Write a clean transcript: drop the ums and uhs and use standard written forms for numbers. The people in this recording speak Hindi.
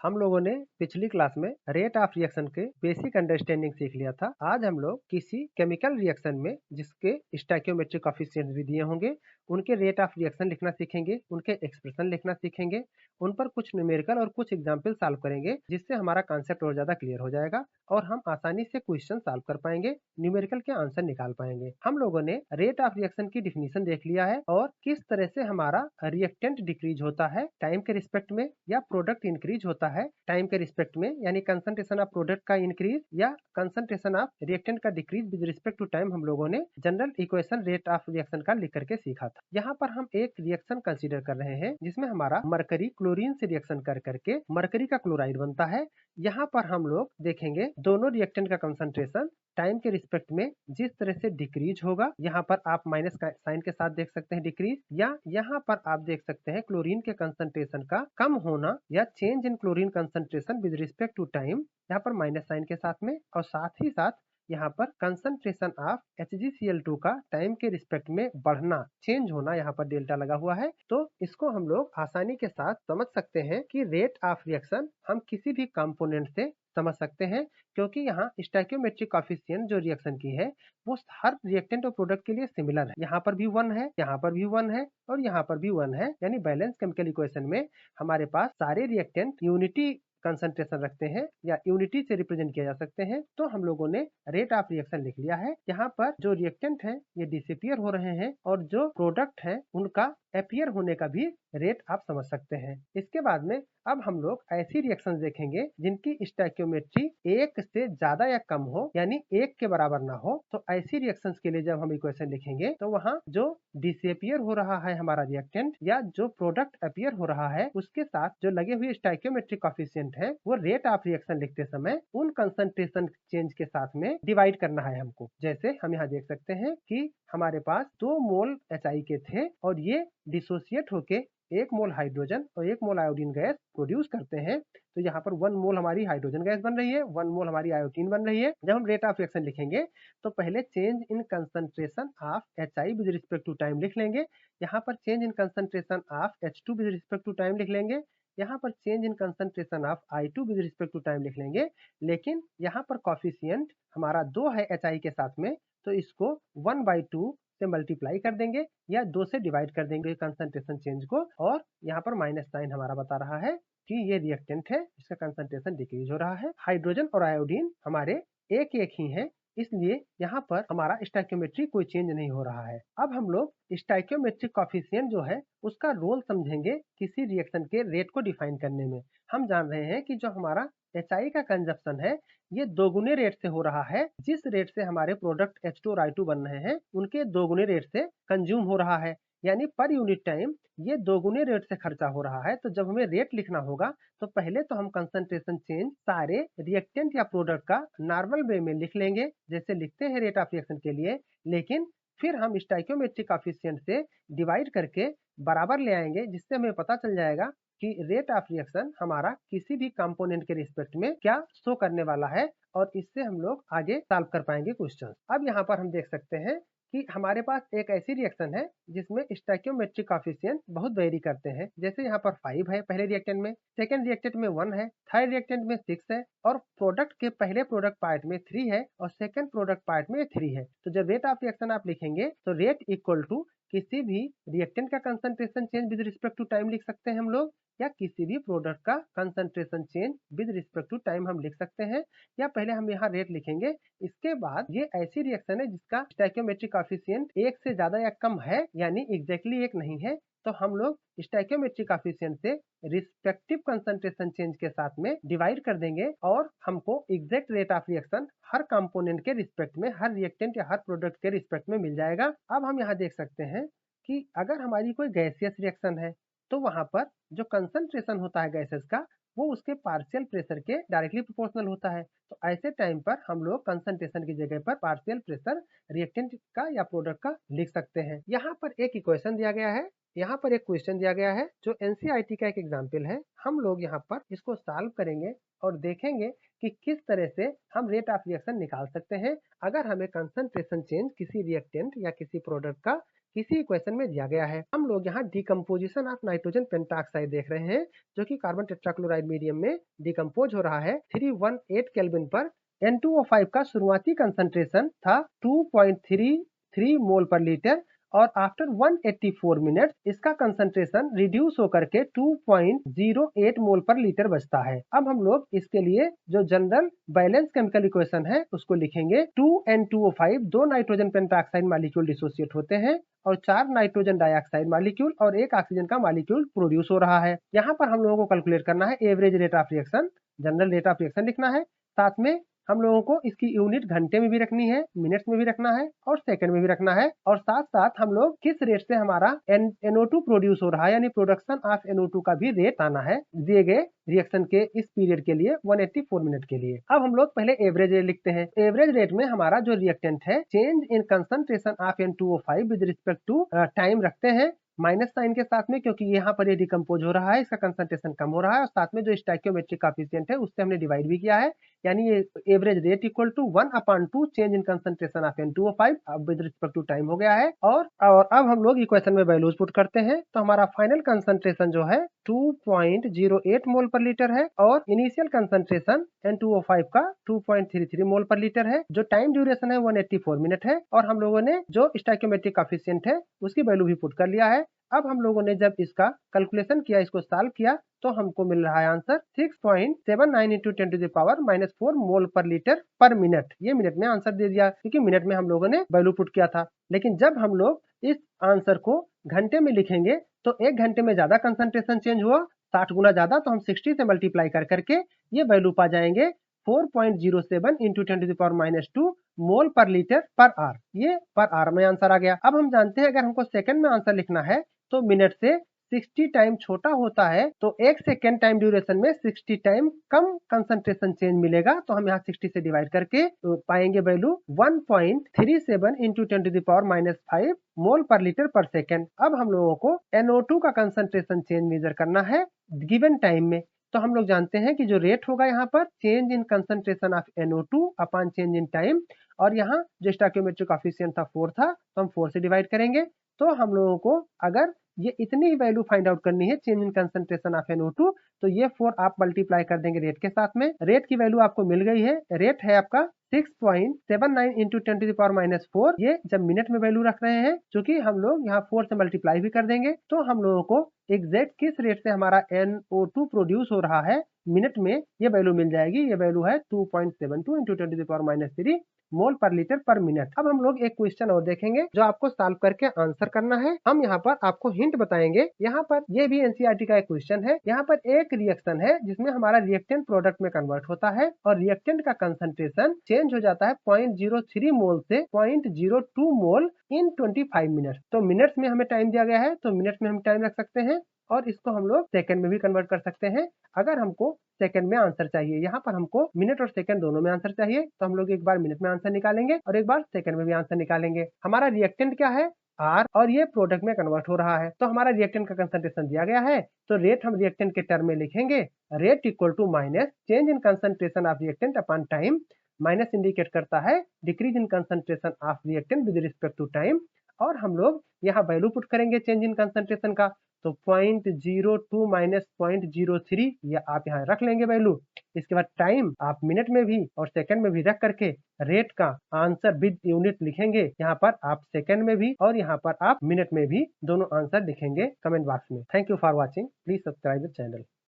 हम लोगों ने पिछली क्लास में रेट ऑफ रिएक्शन के बेसिक अंडरस्टैंडिंग सीख लिया था। आज हम लोग किसी केमिकल रिएक्शन में जिसके स्टोइकियोमेट्रिक कोएफिशिएंट भी दिए होंगे, उनके रेट ऑफ रिएक्शन लिखना सीखेंगे, उनके एक्सप्रेशन लिखना सीखेंगे, उन पर कुछ न्यूमेरिकल और कुछ एग्जाम्पल सॉल्व करेंगे, जिससे हमारा कॉन्सेप्ट और ज्यादा क्लियर हो जाएगा और हम आसानी से क्वेश्चन सॉल्व कर पाएंगे, न्यूमेरिकल के आंसर निकाल पाएंगे। हम लोगों ने रेट ऑफ रिएक्शन की डिफिनीशन देख लिया है और किस तरह से हमारा रिएक्टेंट डिक्रीज होता है टाइम के रिस्पेक्ट में या प्रोडक्ट इंक्रीज होता है टाइम के रिस्पेक्ट में, यानी कंसंट्रेशन ऑफ प्रोडक्ट का इंक्रीज या कंसंट्रेशन ऑफ रिएक्टेंट का decrease with respect to time हम लोगों ने general equation rate of reaction का लिख करके सीखा था। यहाँ पर हम एक रिएक्शन कंसीडर कर रहे हैं जिसमें हमारा मरकरी क्लोरीन से रिएक्शन कर करके मरकरी का क्लोराइड बनता है। यहाँ पर हम लोग देखेंगे दोनों रिएक्टेंट का कंसंट्रेशन टाइम के रिस्पेक्ट में जिस तरह से डिक्रीज होगा, यहाँ पर आप माइनस साइन के साथ देख सकते हैं डिक्रीज, या यहाँ पर आप देख सकते हैं क्लोरीन के कंसंट्रेशन का कम होना या change in chlorine concentration with respect to time, यहाँ पर माइनस साइन के साथ में, और साथ ही साथ यहाँ पर कंसंट्रेशन ऑफ HgCl2 का टाइम के रिस्पेक्ट में बढ़ना, चेंज होना, यहाँ पर डेल्टा लगा हुआ है। तो इसको हम लोग आसानी के साथ समझ सकते हैं कि रेट ऑफ रिएक्शन हम किसी भी कंपोनेंट से समझ सकते हैं, क्योंकि यहाँ स्टोइकियोमेट्रिक कोएफिशिएंट जो रिएक्शन की है वो हर रिएक्टेंट और प्रोडक्ट के लिए सिमिलर है। यहाँ पर भी 1 है, यहाँ पर भी 1 है और यहाँ पर भी 1 है, यानी बैलेंस केमिकल इक्वेशन में हमारे पास सारे रिएक्टेंट यूनिटी कंसंट्रेशन रखते हैं या यूनिटी से रिप्रेजेंट किया जा सकते हैं। तो हम लोगों ने रेट ऑफ रिएक्शन लिख लिया है। यहाँ पर जो रिएक्टेंट है ये डिसअपियर हो रहे हैं और जो प्रोडक्ट है उनका अपीयर होने का भी रेट आप समझ सकते हैं। इसके बाद में अब हम लोग ऐसी रिएक्शंस देखेंगे जिनकी स्टोइकियोमेट्री 1 से ज्यादा या कम हो, यानी 1 के बराबर ना हो। तो ऐसी रिएक्शंस के लिए जब हम इक्वेशन लिखेंगे तो वहाँ जो डिसअपियर हो रहा है हमारा रिएक्टेंट या जो प्रोडक्ट अपीयर हो रहा है उसके साथ जो लगे हुए स्टोइकियोमेट्रिक कोएफिशिएंट है वो रेट ऑफ रिएक्शन लिखते समय उन कंसंट्रेशन चेंज के साथ में डिवाइड करना है हमको। जैसे हम यहाँ देख सकते हैं कि हमारे पास 2 मोल HI के थे और ये डिसोसिएट होके 1 मोल हाइड्रोजन और 1 मोल आयोडीन गैस प्रोड्यूस करते हैं। तो यहाँ पर 1 मोल हमारी हाइड्रोजन गैस बन रही है, 1 मोल हमारी आयोडीन बन रही है। जब हम रेट ऑफ रिएक्शन लिखेंगे तो पहले change in concentration of HI with respect to time लिख लेंगे, यहाँ पर change in concentration of H2 with respect to time लिख लेंगे, यहाँ पर change in concentration of I2 with respect to time लिख लेंगे। लेकिन यहाँ पर कोएफिशिएंट हमारा 2 है HI के साथ में, तो इसको 1/2 से मल्टीप्लाई कर देंगे या 2 से डिवाइड कर देंगे कंसंट्रेशन चेंज को, और यहाँ पर माइनस साइन हमारा बता रहा है कि ये रिएक्टेंट है, इसका कंसंट्रेशन डिक्रीज हो रहा है। हाइड्रोजन और आयोडीन हमारे एक एक ही हैं, इसलिए यहाँ पर हमारा स्टोइकियोमेट्री कोई चेंज नहीं हो रहा है। अब हम लोग स्टोइकियोमेट्रिक कोएफिशिएंट जो है उसका रोल समझेंगे किसी रिएक्शन के रेट को डिफाइन करने में। हम जान रहे हैं कि जो हमारा HI का कंजप्शन है ये 2 गुने रेट से हो रहा है, जिस रेट से हमारे प्रोडक्ट H2 और I2 बन रहे हैं उनके 2 गुने रेट से कंज्यूम हो रहा है, यानी पर यूनिट टाइम ये 2 गुने रेट से खर्चा हो रहा है। तो जब हमें रेट लिखना होगा तो पहले तो हम कंसंट्रेशन चेंज सारे रिएक्टेंट या प्रोडक्ट का नॉर्मल वे में लिख लेंगे जैसे लिखते हैं रेट ऑफ रिएक्शन के लिए, लेकिन फिर हम स्टोइकियोमेट्रिक कोएफिशिएंट से डिवाइड करके बराबर ले आएंगे, जिससे हमें पता चल जाएगा कि रेट ऑफ रिएक्शन हमारा किसी भी कंपोनेंट के रिस्पेक्ट में क्या शो करने वाला है, और इससे हम लोग आगे सॉल्व कर पाएंगे क्वेश्चन। अब यहाँ पर हम देख सकते हैं कि हमारे पास एक ऐसी रिएक्शन है जिसमें स्टोइकियोमेट्रिक कोएफिशिएंट बहुत वेरी करते हैं। जैसे यहाँ पर 5 है पहले रिएक्टेंट में, सेकंड रिएक्टेंट में 1 है, थर्ड रिएक्टेंट में 6 है, और प्रोडक्ट के पहले प्रोडक्ट पार्ट में 3 है और सेकंड प्रोडक्ट पार्ट में 3 है। तो जब रेट ऑफ रिएक्शन आप लिखेंगे तो रेट इक्वल टू किसी भी रिएक्टेंट का concentration change with respect to time लिख सकते हैं हम लोग, या किसी भी प्रोडक्ट का concentration change with respect to time हम लिख सकते हैं, या पहले हम यहाँ रेट लिखेंगे। इसके बाद ये ऐसी रिएक्शन है जिसका स्टोइकियोमेट्रिक कोएफिशिएंट 1 से ज्यादा या कम है, यानी एग्जैक्टली 1 नहीं है, तो हम लोग स्टोइकियोमेट्रिक कोएफिशिएंट से रिस्पेक्टिव कंसंट्रेशन चेंज के साथ में डिवाइड कर देंगे और हमको exact rate of reaction her component के रिस्पेक्ट में, हर रिएक्टेंट या हर प्रोडक्ट के रिस्पेक्ट में मिल जाएगा। अब हम यहाँ देख सकते हैं कि अगर हमारी कोई गैसियस रिएक्शन है तो वहां पर जो कंसंट्रेशन होता है गैसेस का वो उसके पार्शियल प्रेशर के डायरेक्टली प्रोपोर्शनल होता है। तो ऐसे टाइम पर हम लोग कंसंट्रेशन की जगह पर पार्शियल प्रेशर रिएक्टेंट का या प्रोडक्ट का लिख सकते हैं। यहाँ पर एक इक्वेशन दिया गया है, यहाँ पर एक क्वेश्चन दिया गया है जो एनसीईआरटी का एक एग्जाम्पल है। हम लोग यहाँ पर इसको सॉल्व करेंगे और देखेंगे कि किस तरह से हम रेट ऑफ रिएक्शन निकाल सकते हैं अगर हमें कंसंट्रेशन चेंज किसी रिएक्टेंट या किसी प्रोडक्ट का किसी इक्वेशन में दिया गया है। हम लोग यहाँ डिकम्पोजिशन ऑफ नाइट्रोजन पेंटाऑक्साइड देख रहे हैं, जो कि कार्बन टेट्राक्लोराइड मीडियम में डिकम्पोज हो रहा है 318 केल्विन पर। N2O5 का शुरुआती कंसंट्रेशन था 2.33 मोल पर लीटर और आफ्टर 184 मिनट इसका कंसंट्रेशन रिड्यूस होकर के 2.08 मोल पर लीटर बचता है। अब हम लोग इसके लिए जो जनरल बैलेंस केमिकल इक्वेशन है उसको लिखेंगे। 2N2O5 दो नाइट्रोजन पेंटाऑक्साइड मॉलिक्यूल डिसोसिएट होते हैं और 4 नाइट्रोजन डाइऑक्साइड मॉलिक्यूल और 1 ऑक्सीजन का मॉलिक्यूल प्रोड्यूस हो रहा है। यहाँ पर हम लोगों को कैलकुलेट करना है average rate of reaction, general rate of reaction लिखना है। साथ में हम लोगों को इसकी यूनिट घंटे में भी रखनी है, मिनट्स में भी रखना है और सेकंड में भी रखना है। और साथ साथ हम लोग किस रेट से हमारा NO2 प्रोड्यूस हो रहा है यानी प्रोडक्शन ऑफ NO2 का भी रेट आना है दिए गए रिएक्शन के इस पीरियड के लिए 184 मिनट के लिए। अब हम लोग पहले एवरेज रेट लिखते हैं। एवरेज रेट में हमारा जो रिएक्टेंट है change in concentration of N2O5 with respect to time रखते हैं माइनस साइन के साथ में, क्योंकि यहाँ पर ये डिकम्पोज हो रहा है, इसका कंसंट्रेशन कम हो रहा है और साथ में जो स्टोइकियोमेट्रिक कोएफिशिएंट है उससे हमने डिवाइड भी किया है, यानी ये average rate equal to 1/2 change in concentration of N2O5 अब विद रिस्पेक्ट टू टाइम हो गया है। और अब हम लोग इक्वेशन में वैल्यूज पुट करते हैं तो हमारा फाइनल कंसंट्रेशन जो है 2.08 मोल पर लीटर है और इनिशियल कंसंट्रेशन N2O5 का 2.33 मोल पर लीटर है। जो टाइम ड्यूरेशन है 184 मिनट है और हम लोगों ने जो स्टोइकियोमेट्रिक कोएफिशिएंट है उसकी वैल्यू भी पुट कर लिया है। अब हम लोगों ने जब इसका कैलकुलेशन किया, इसको सॉल्व किया, तो हमको मिल रहा है आंसर 6.79 इंटू 10⁻⁻4 मोल पर लीटर पर मिनट। ये मिनट में आंसर दे दिया क्योंकि मिनट में हम लोगों ने वैल्यू पुट किया था। लेकिन जब हम लोग इस आंसर को घंटे में लिखेंगे तो 1 घंटे में ज्यादा कंसंट्रेशन चेंज हुआ, 60 गुना ज्यादा, तो हम 60 से मल्टीप्लाई कर करके ये वैल्यू पा जाएंगे 4.07 इंटू 10⁻⁻2 मोल पर लीटर पर आवर। ये पर आवर में आंसर आ गया। अब हम जानते हैं अगर हमको सेकंड में आंसर लिखना है तो मिनट से 60 टाइम छोटा होता है, तो 1 सेकेंड टाइम ड्यूरेशन में 60 टाइम कम कंसंट्रेशन चेंज मिलेगा। तो हम यहाँ 60 से डिवाइड करके पाएंगे वैल्यू 1.37 इंटू 10⁻⁻5 मोल पर लीटर पर सेकेंड। अब हम लोगों को NO2 का कंसंट्रेशन चेंज मेजर करना है गिवन टाइम में। तो हम लोग जानते हैं कि जो रेट होगा यहाँ पर change in concentration of NO2 upon change in time, और यहाँ जो स्टोइकियोमेट्रिक कोएफिशिएंट था 4 था तो हम 4 से डिवाइड करेंगे। तो हम लोगों को अगर ये इतनी ही वैल्यू फाइंड आउट करनी है change in concentration of NO2, तो ये 4 आप मल्टीप्लाई कर देंगे रेट के साथ में। रेट की वैल्यू आपको मिल गई है, रेट है आपका 6.79 इंटू 10⁻⁻4। ये जब मिनट में वैल्यू रख रहे हैं, क्योंकि हम लोग यहाँ 4 से मल्टीप्लाई भी कर देंगे, तो हम लोगों को एग्जैक्ट किस रेट से हमारा NO2 प्रोड्यूस हो रहा है मिनट में ये वैल्यू मिल जाएगी। ये वैल्यू है 2.72 इंटू 10⁻³ मोल पर लीटर पर मिनट। अब हम लोग एक क्वेश्चन और देखेंगे जो आपको सॉल्व करके आंसर करना है। हम यहाँ पर आपको हिंट बताएंगे। यहाँ पर ये भी NCERT का एक क्वेश्चन है। यहाँ पर एक रिएक्शन है जिसमें हमारा रिएक्टेंट प्रोडक्ट में कन्वर्ट होता है और रिएक्टेंट का कंसंट्रेशन चेंज हो जाता है 0.03 मोल से 0.02 मोल इन 25 मिनट। तो मिनट्स में हमें टाइम दिया गया है तो मिनट्स में हम टाइम रख सकते हैं और इसको हम लोग सेकंड में भी कन्वर्ट कर सकते हैं अगर हमको सेकंड में आंसर चाहिए। यहाँ पर हमको मिनट और सेकंड दोनों में आंसर चाहिए, तो हम लोग एक बार मिनट में आंसर निकालेंगे और एक बार सेकंड में भी आंसर निकालेंगे। हमारा रिएक्टेंट क्या है? R, और ये प्रोडक्ट में कन्वर्ट हो रहा है। तो हमारा रिएक्टेंट का कंसंट्रेशन दिया गया है, तो रेट हम रिएक्टेंट के टर्म में लिखेंगे। Rate equal to minus change in concentration of reactant upon time. Minus indicate करता है decrease in concentration of reactant with respect to time. और हम लोग यहाँ वैल्यू पुट करेंगे चेंज इन कंसंट्रेशन का, तो 0.02 माइनस 0.03 ये आप यहाँ रख लेंगे वैल्यू। इसके बाद टाइम आप मिनट में भी और सेकंड में भी रख करके रेट का आंसर विद यूनिट लिखेंगे। यहाँ पर आप सेकंड में भी और यहाँ पर आप मिनट में भी दोनों आंसर लिखेंगे कमेंट बॉक्स में। Thank you for watching, please subscribe the channel.